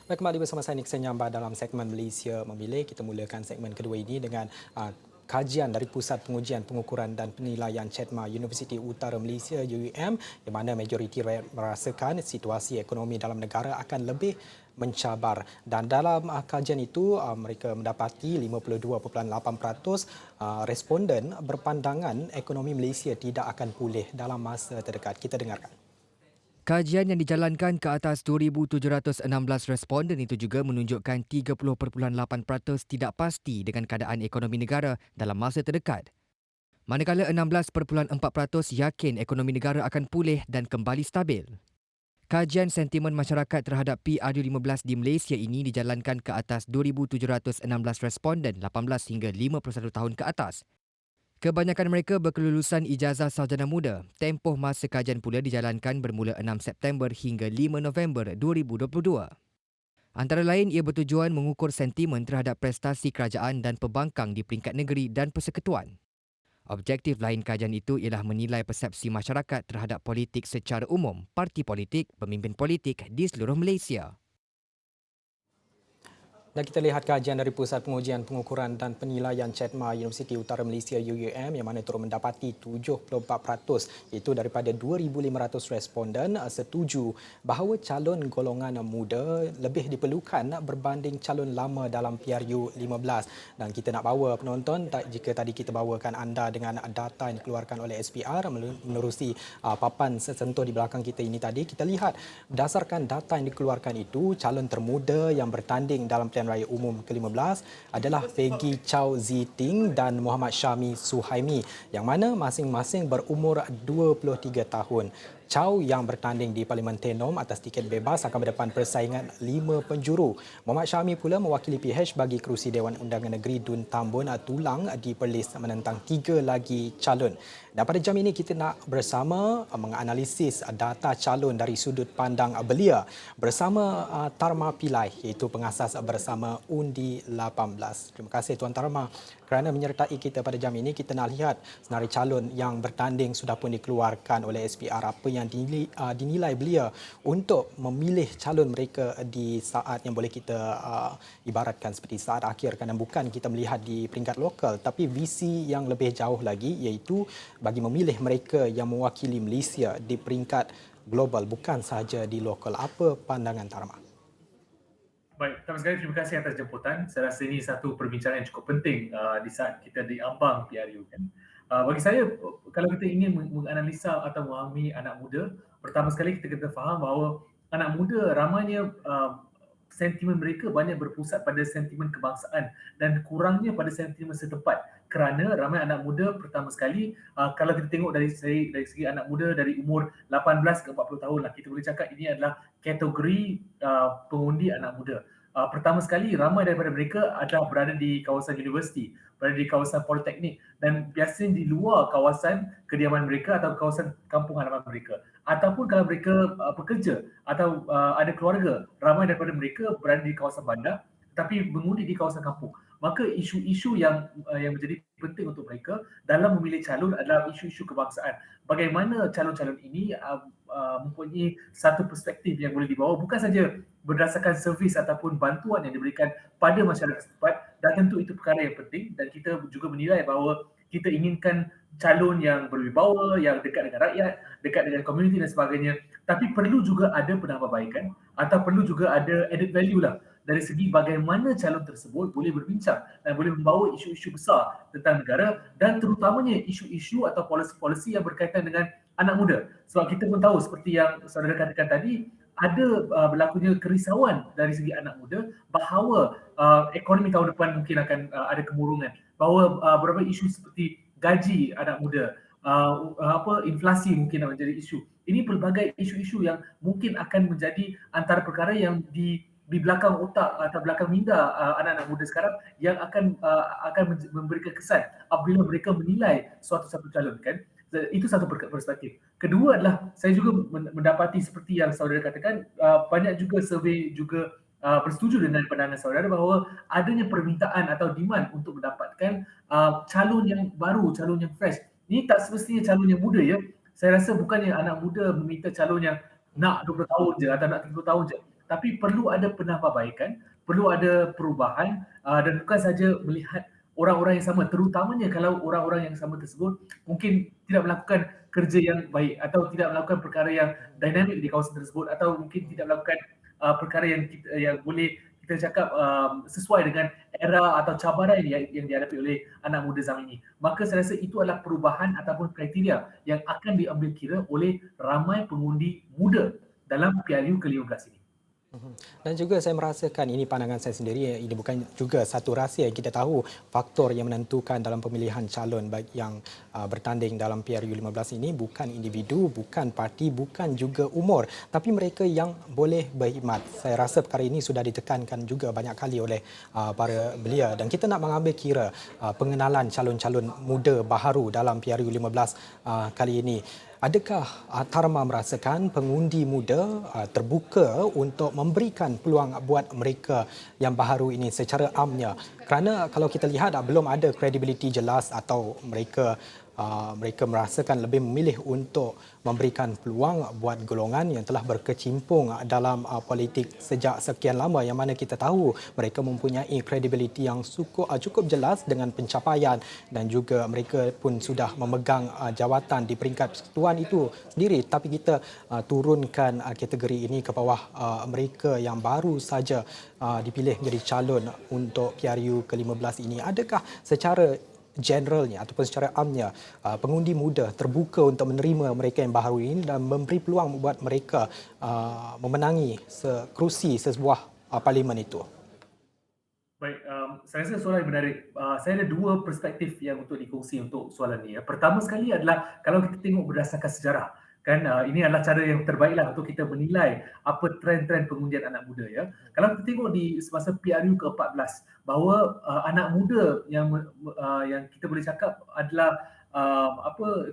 Baik, kembali bersama saya Nixon Nyambah dalam segmen Malaysia Memilih. Kita mulakan segmen kedua ini dengan kajian dari Pusat Pengujian Pengukuran dan Penilaian CHEDMA Universiti Utara Malaysia UUM, di mana majoriti rakyat merasakan situasi ekonomi dalam negara akan lebih mencabar. Dan dalam kajian itu mereka mendapati 52.8% responden berpandangan ekonomi Malaysia tidak akan pulih dalam masa terdekat. Kita dengarkan. Kajian yang dijalankan ke atas 2,716 responden itu juga menunjukkan 30.8% tidak pasti dengan keadaan ekonomi negara dalam masa terdekat. Manakala 16.4% yakin ekonomi negara akan pulih dan kembali stabil. Kajian sentimen masyarakat terhadap PRU15 di Malaysia ini dijalankan ke atas 2,716 responden 18 hingga 51 tahun ke atas. Kebanyakan mereka berkelulusan ijazah sarjana muda. Tempoh masa kajian pula dijalankan bermula 6 September hingga 5 November 2022. Antara lain, ia bertujuan mengukur sentimen terhadap prestasi kerajaan dan pembangkang di peringkat negeri dan persekutuan. Objektif lain kajian itu ialah menilai persepsi masyarakat terhadap politik secara umum, parti politik, pemimpin politik di seluruh Malaysia. Dan kita lihat kajian dari Pusat Pengujian Pengukuran dan Penilaian CHEDMA Universiti Utara Malaysia UUM yang mana turut mendapati 74% iaitu daripada 2,500 responden setuju bahawa calon golongan muda lebih diperlukan berbanding calon lama dalam PRU 15. Dan kita nak bawa penonton jika tadi kita bawakan anda dengan data yang dikeluarkan oleh SPR menerusi papan sesentuh di belakang kita ini tadi, kita lihat berdasarkan data yang dikeluarkan itu, calon termuda yang bertanding dalam Pilihan Raya Umum ke-15 adalah Peggy Chow Ziting dan Muhammad Syami Suhaimi yang mana masing-masing berumur 23 tahun. Chow yang bertanding di Parlimen Tenom atas tiket bebas akan berdepan persaingan 5 penjuru. Muhammad Syami pula mewakili PH bagi kerusi Dewan Undangan Negeri Dun Tambun Tulang di Perlis menentang 3 lagi calon. Dan pada jam ini kita nak bersama menganalisis data calon dari sudut pandang belia bersama Tarma Pillai iaitu pengasas bersama Undi 18. Terima kasih Tuan Tarma kerana menyertai kita pada jam ini. Kita nak lihat senarai calon yang bertanding sudah pun dikeluarkan oleh SPR, apa yang dinilai belia untuk memilih calon mereka di saat yang boleh kita ibaratkan seperti saat akhir, kerana bukan kita melihat di peringkat lokal tapi visi yang lebih jauh lagi iaitu bagi memilih mereka yang mewakili Malaysia di peringkat global bukan sahaja di lokal. Apa pandangan Tarma? Baik, pertama sekali terima kasih atas jemputan. Saya rasa ini satu perbincangan yang cukup penting di saat kita diambang PRU kan. Bagi saya, kalau kita ingin menganalisa atau memahami anak muda, pertama sekali kita kena faham bahawa anak muda ramainya sentimen mereka banyak berpusat pada sentimen kebangsaan dan kurangnya pada sentimen setempat. Kerana ramai anak muda pertama sekali, kalau kita tengok dari segi anak muda dari umur 18 ke 40 tahun lah, kita boleh cakap ini adalah kategori pengundi anak muda. Pertama sekali, ramai daripada mereka adalah berada di kawasan universiti, berada di kawasan politeknik dan biasanya di luar kawasan kediaman mereka atau kawasan kampung halaman mereka. Ataupun kalau mereka bekerja atau ada keluarga, ramai daripada mereka berada di kawasan bandar tapi mengundi di kawasan kampung. Maka isu-isu yang menjadi penting untuk mereka dalam memilih calon adalah isu-isu kebangsaan. Bagaimana calon-calon ini mempunyai satu perspektif yang boleh dibawa bukan saja berdasarkan servis ataupun bantuan yang diberikan pada masyarakat setempat, dan tentu itu perkara yang penting dan kita juga menilai bahawa kita inginkan calon yang berwibawa, yang dekat dengan rakyat, dekat dengan komuniti dan sebagainya. Tapi perlu juga ada penambahbaikan atau perlu juga ada added value lah dari segi bagaimana calon tersebut boleh berbincang dan boleh membawa isu-isu besar tentang negara dan terutamanya isu-isu atau polisi-polisi yang berkaitan dengan anak muda. Sebab kita pun tahu seperti yang saudara katakan tadi, ada berlakunya kerisauan dari segi anak muda bahawa ekonomi tahun depan mungkin akan ada kemurungan. Bahawa beberapa isu seperti gaji anak muda, inflasi mungkin akan menjadi isu. Ini pelbagai isu-isu yang mungkin akan menjadi antara perkara yang di belakang otak atau belakang minda anak-anak muda sekarang yang akan memberikan kesan apabila mereka menilai suatu calon kan. Itu satu perspektif. Kedua adalah saya juga mendapati seperti yang saudara katakan, banyak juga survey juga bersetuju dengan pandangan saudara bahawa adanya permintaan atau demand untuk mendapatkan calon yang baru, calon yang fresh. Ini tak semestinya calon yang muda ya. Saya rasa bukannya anak muda meminta calon yang nak 20 tahun je atau nak 30 tahun je. tapi perlu ada penambahbaikan, perlu ada perubahan dan bukan saja melihat orang-orang yang sama, terutamanya kalau orang-orang yang sama tersebut mungkin tidak melakukan kerja yang baik atau tidak melakukan perkara yang dinamik di kawasan tersebut atau mungkin tidak melakukan perkara yang boleh kita cakap sesuai dengan era atau cabaran yang dihadapi oleh anak muda zaman ini. Maka saya rasa itu adalah perubahan ataupun kriteria yang akan diambil kira oleh ramai pengundi muda dalam PRU ke-15 ini. Dan juga saya merasakan, ini pandangan saya sendiri, ini bukan juga satu rahsia. Kita tahu faktor yang menentukan dalam pemilihan calon yang bertanding dalam PRU 15 ini bukan individu, bukan parti, bukan juga umur, tapi mereka yang boleh berkhidmat. Saya rasa perkara ini sudah ditekankan juga banyak kali oleh para belia, dan kita nak mengambil kira pengenalan calon-calon muda baharu dalam PRU 15 kali ini. Adakah Tarma merasakan pengundi muda terbuka untuk memberikan peluang buat mereka yang baharu ini secara amnya? Kerana kalau kita lihat belum ada kredibiliti jelas atau mereka merasakan lebih memilih untuk memberikan peluang buat golongan yang telah berkecimpung dalam politik sejak sekian lama, yang mana kita tahu mereka mempunyai kredibiliti yang cukup jelas dengan pencapaian, dan juga mereka pun sudah memegang jawatan di peringkat persekutuan itu sendiri. Tapi kita turunkan kategori ini ke bawah mereka yang baru saja dipilih menjadi calon untuk PRU ke-15 ini. Adakah secara generalnya ataupun secara amnya pengundi muda terbuka untuk menerima mereka yang baharu ini dan memberi peluang buat mereka memenangi kerusi sebuah parlimen itu? Baik, saya rasa soalan yang menarik. Saya ada dua perspektif yang untuk dikongsi untuk soalan ini. Pertama sekali adalah kalau kita tengok berdasarkan sejarah, kan ini adalah cara yang terbaiklah untuk kita menilai apa trend-trend pengundian anak muda ya. Kalau kita tengok di semasa PRU ke-14 bahawa anak muda yang kita boleh cakap adalah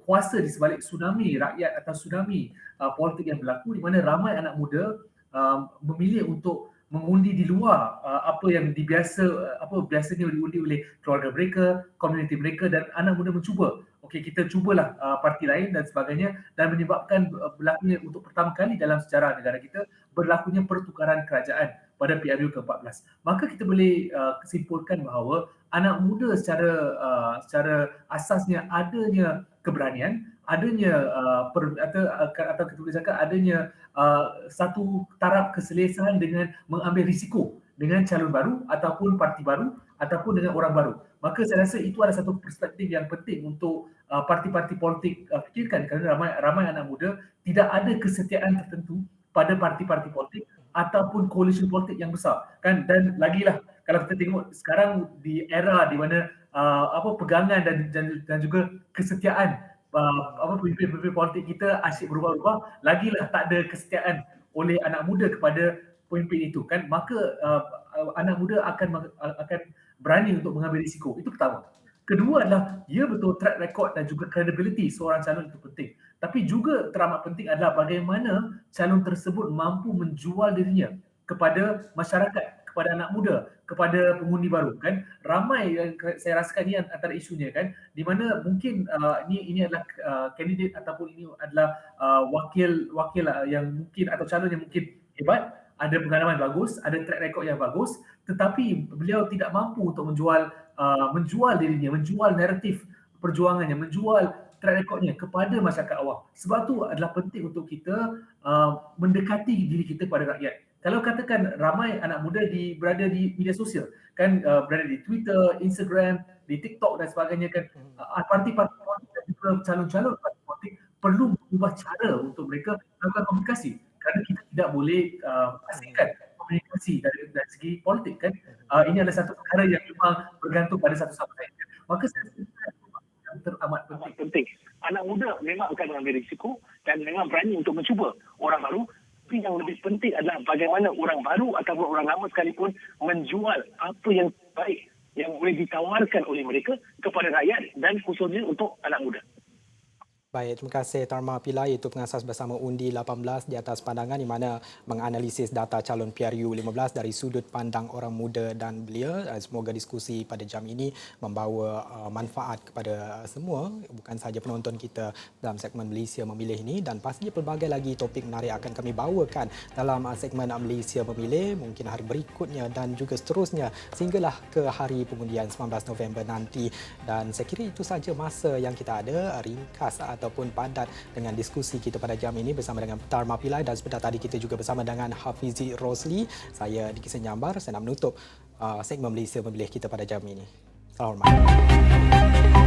kuasa di sebalik tsunami rakyat atau tsunami politik yang berlaku, di mana ramai anak muda memilih untuk mengundi di luar apa yang biasanya diundi oleh keluarga mereka, komuniti mereka, dan anak muda mencuba. Okey, kita cubalah parti lain dan sebagainya, dan menyebabkan berlakunya untuk pertama kali dalam sejarah negara kita berlakunya pertukaran kerajaan pada PRU ke-14. Maka kita boleh kesimpulkan bahawa anak muda secara asasnya adanya keberanian, adanya atau kita boleh cakap adanya satu taraf keselesaan dengan mengambil risiko dengan calon baru ataupun parti baru ataupun dengan orang baru. Maka saya rasa itu adalah satu perspektif yang penting untuk parti-parti politik fikirkan, kerana ramai anak muda tidak ada kesetiaan tertentu pada parti-parti politik ataupun koalisi politik yang besar, kan. Dan lagilah kalau kita tengok sekarang di era di mana pegangan dan juga kesetiaan pemimpin-pemimpin politik kita asyik berubah-ubah, lagilah tak ada kesetiaan oleh anak muda kepada pemimpin itu, kan. Maka anak muda akan berani untuk mengambil risiko. Itu pertama. Kedua adalah, ya betul, track record dan juga credibility seorang calon itu penting. Tapi juga teramat penting adalah bagaimana calon tersebut mampu menjual dirinya kepada masyarakat, kepada anak muda, kepada pengundi baru, kan. Ramai yang saya rasakan ini antara isunya, kan, di mana mungkin ini adalah kandidat ataupun ini adalah wakil yang mungkin atau calon yang mungkin hebat, ada pengalaman bagus, ada track record yang bagus, tetapi beliau tidak mampu untuk menjual dirinya, menjual naratif perjuangannya, menjual track recordnya kepada masyarakat awam. Sebab tu adalah penting untuk kita mendekati diri kita kepada rakyat. Kalau katakan ramai anak muda berada di media sosial, kan, berada di Twitter, Instagram, di TikTok dan sebagainya, kan, parti-parti politik dan juga calon-calon parti politik perlu mengubah cara untuk mereka melakukan komunikasi, kerana kita tidak boleh asingkan komunikasi dari segi politik, kan. Ini adalah satu perkara yang memang bergantung pada satu sama lain. Maka saya rasa yang teramat penting. Anak muda memang akan mengambil risiko dan memang berani untuk mencuba orang baru. Tapi yang lebih penting adalah bagaimana orang baru ataupun orang lama sekalipun menjual apa yang baik yang boleh ditawarkan oleh mereka kepada rakyat dan khususnya untuk anak muda. Baik, terima kasih Tarma Pillai, itu pengasas bersama Undi 18 di atas pandangan di mana menganalisis data calon PRU 15 dari sudut pandang orang muda dan belia. Semoga diskusi pada jam ini membawa manfaat kepada semua, bukan sahaja penonton kita dalam segmen Malaysia Memilih ini, dan pastinya pelbagai lagi topik menarik akan kami bawakan dalam segmen Malaysia Memilih mungkin hari berikutnya dan juga seterusnya sehinggalah ke hari pengundian 19 November nanti. Dan saya kira itu saja masa yang kita ada, ringkas ataupun padat dengan diskusi kita pada jam ini bersama dengan Tarma Pillai, dan sebentar tadi kita juga bersama dengan Hafizi Rosli. Saya Diki Senyambar, saya nak menutup segmen Malaysia Memilih kita pada jam ini. Salam hormat.